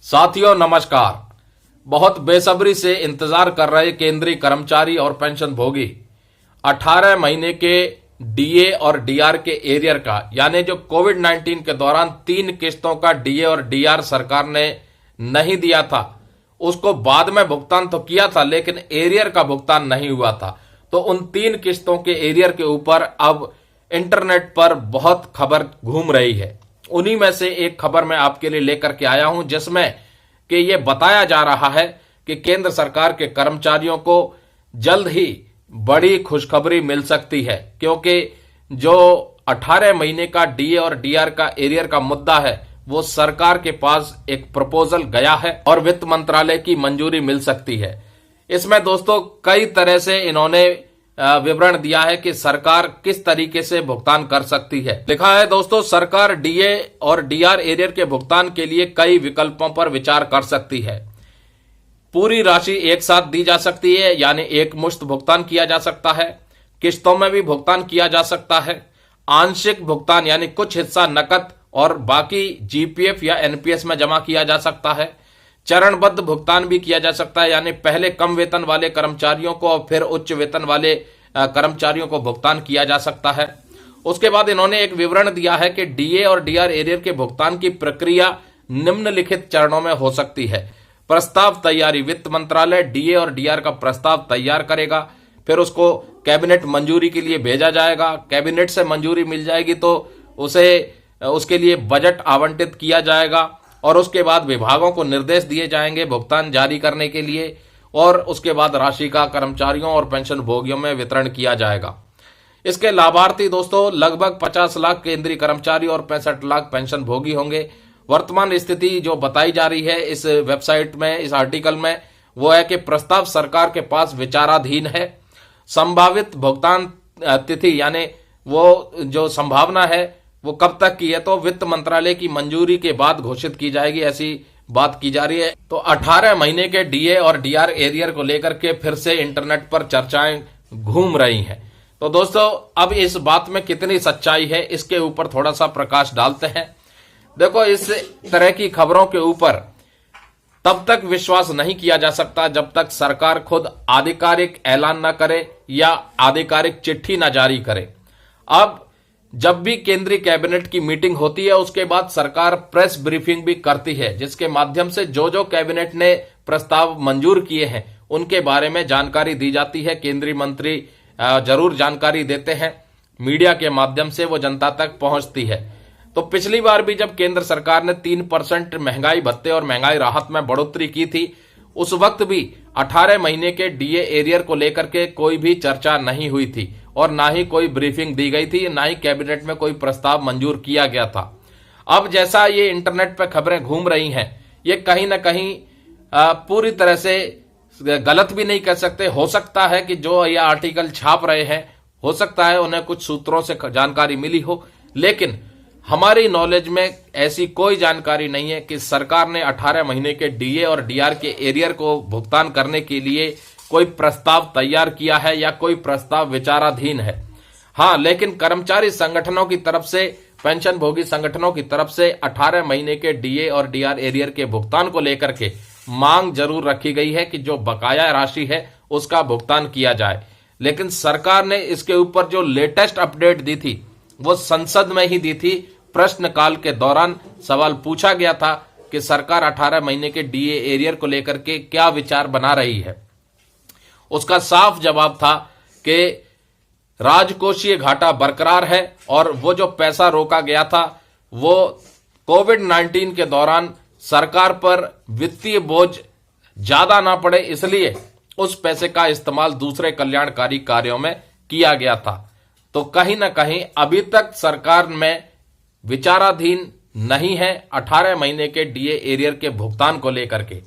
साथियों नमस्कार। बहुत बेसब्री से इंतजार कर रहे केंद्रीय कर्मचारी और पेंशन भोगी 18 महीने के डीए और डीआर के एरियर का, यानी जो कोविड-19 के दौरान 3 किस्तों का डीए और डीआर सरकार ने नहीं दिया था, उसको बाद में भुगतान तो किया था लेकिन एरियर का भुगतान नहीं हुआ था। तो उन 3 किस्तों के एरियर के ऊपर अब इंटरनेट पर बहुत खबर घूम रही है। उन्हीं में से एक खबर मैं आपके लिए लेकर के आया हूं, जिसमें कि यह बताया जा रहा है कि केंद्र सरकार के कर्मचारियों को जल्द ही बड़ी खुशखबरी मिल सकती है, क्योंकि जो 18 महीने का डीए और डीआर का एरियर का मुद्दा है वो सरकार के पास एक प्रपोजल गया है और वित्त मंत्रालय की मंजूरी मिल सकती है। इसमें दोस्तों कई तरह से इन्होंने विवरण दिया है कि सरकार किस तरीके से भुगतान कर सकती है। लिखा है दोस्तों, सरकार डीए और डीआर एरियर के भुगतान के लिए कई विकल्पों पर विचार कर सकती है। पूरी राशि एक साथ दी जा सकती है, यानी एक मुश्त भुगतान किया जा सकता है। किस्तों में भी भुगतान किया जा सकता है। आंशिक भुगतान यानी कुछ हिस्सा नकद और बाकी जीपीएफ या एनपीएस में जमा किया जा सकता है। चरणबद्ध भुगतान भी किया जा सकता है, यानी पहले कम वेतन वाले कर्मचारियों को और फिर उच्च वेतन वाले कर्मचारियों को भुगतान किया जा सकता है। उसके बाद इन्होंने एक विवरण दिया है कि डीए और डीआर एरियर के भुगतान की प्रक्रिया निम्नलिखित चरणों में हो सकती है। प्रस्ताव तैयारी, वित्त मंत्रालय डीए और डीआर का प्रस्ताव तैयार करेगा, फिर उसको कैबिनेट मंजूरी के लिए भेजा जाएगा। कैबिनेट से मंजूरी मिल जाएगी तो उसके लिए बजट आवंटित किया जाएगा और उसके बाद विभागों को निर्देश दिए जाएंगे भुगतान जारी करने के लिए, और उसके बाद राशि का कर्मचारियों और पेंशन भोगियों में वितरण किया जाएगा। इसके लाभार्थी दोस्तों लगभग 50 लाख केंद्रीय कर्मचारी और 65 लाख पेंशन भोगी होंगे। वर्तमान स्थिति जो बताई जा रही है इस वेबसाइट में, इस आर्टिकल में, वो है कि प्रस्ताव सरकार के पास विचाराधीन है। संभावित भुगतान तिथि यानी वो जो संभावना है वो कब तक की है, तो वित्त मंत्रालय की मंजूरी के बाद घोषित की जाएगी, ऐसी बात की जा रही है। तो 18 महीने के डीए और डीआर एरियर को लेकर के फिर से इंटरनेट पर चर्चाएं घूम रही हैं। तो दोस्तों अब इस बात में कितनी सच्चाई है इसके ऊपर थोड़ा सा प्रकाश डालते हैं। देखो, इस तरह की खबरों के ऊपर तब तक विश्वास नहीं किया जा सकता जब तक सरकार खुद आधिकारिक ऐलान न करे या आधिकारिक चिट्ठी न जारी करे। अब जब भी केंद्रीय कैबिनेट की मीटिंग होती है उसके बाद सरकार प्रेस ब्रीफिंग भी करती है, जिसके माध्यम से जो जो कैबिनेट ने प्रस्ताव मंजूर किए हैं उनके बारे में जानकारी दी जाती है। केंद्रीय मंत्री जरूर जानकारी देते हैं, मीडिया के माध्यम से वो जनता तक पहुंचती है। तो पिछली बार भी जब केंद्र सरकार ने 3% महंगाई भत्ते और महंगाई राहत में बढ़ोतरी की थी, उस वक्त भी 18 महीने के डीए एरियर को लेकर के कोई भी चर्चा नहीं हुई थी और ना ही कोई ब्रीफिंग दी गई थी, ना ही कैबिनेट में कोई प्रस्ताव मंजूर किया गया था। अब जैसा ये इंटरनेट पर खबरें घूम रही हैं, ये कहीं ना कहीं पूरी तरह से गलत भी नहीं कह सकते। हो सकता है कि जो ये आर्टिकल छाप रहे हैं, हो सकता है उन्हें कुछ सूत्रों से जानकारी मिली हो, लेकिन हमारी नॉलेज में ऐसी कोई जानकारी नहीं है कि सरकार ने 18 महीने के डीए और डीआर के एरियर को भुगतान करने के लिए कोई प्रस्ताव तैयार किया है या कोई प्रस्ताव विचाराधीन है। हाँ, लेकिन कर्मचारी संगठनों की तरफ से, पेंशन भोगी संगठनों की तरफ से 18 महीने के डीए और डीआर एरियर के भुगतान को लेकर के मांग जरूर रखी गई है कि जो बकाया राशि है उसका भुगतान किया जाए। लेकिन सरकार ने इसके ऊपर जो लेटेस्ट अपडेट दी थी वो संसद में ही दी थी। प्रश्नकाल के दौरान सवाल पूछा गया था कि सरकार 18 महीने के डीए एरियर को लेकर के क्या विचार बना रही है। उसका साफ जवाब था कि राजकोषीय घाटा बरकरार है और वो जो पैसा रोका गया था वो कोविड-19 के दौरान सरकार पर वित्तीय बोझ ज्यादा ना पड़े, इसलिए उस पैसे का इस्तेमाल दूसरे कल्याणकारी कार्यों में किया गया था। तो कहीं ना कहीं अभी तक सरकार में विचाराधीन नहीं है 18 महीने के डीए एरियर के भुगतान को लेकर के।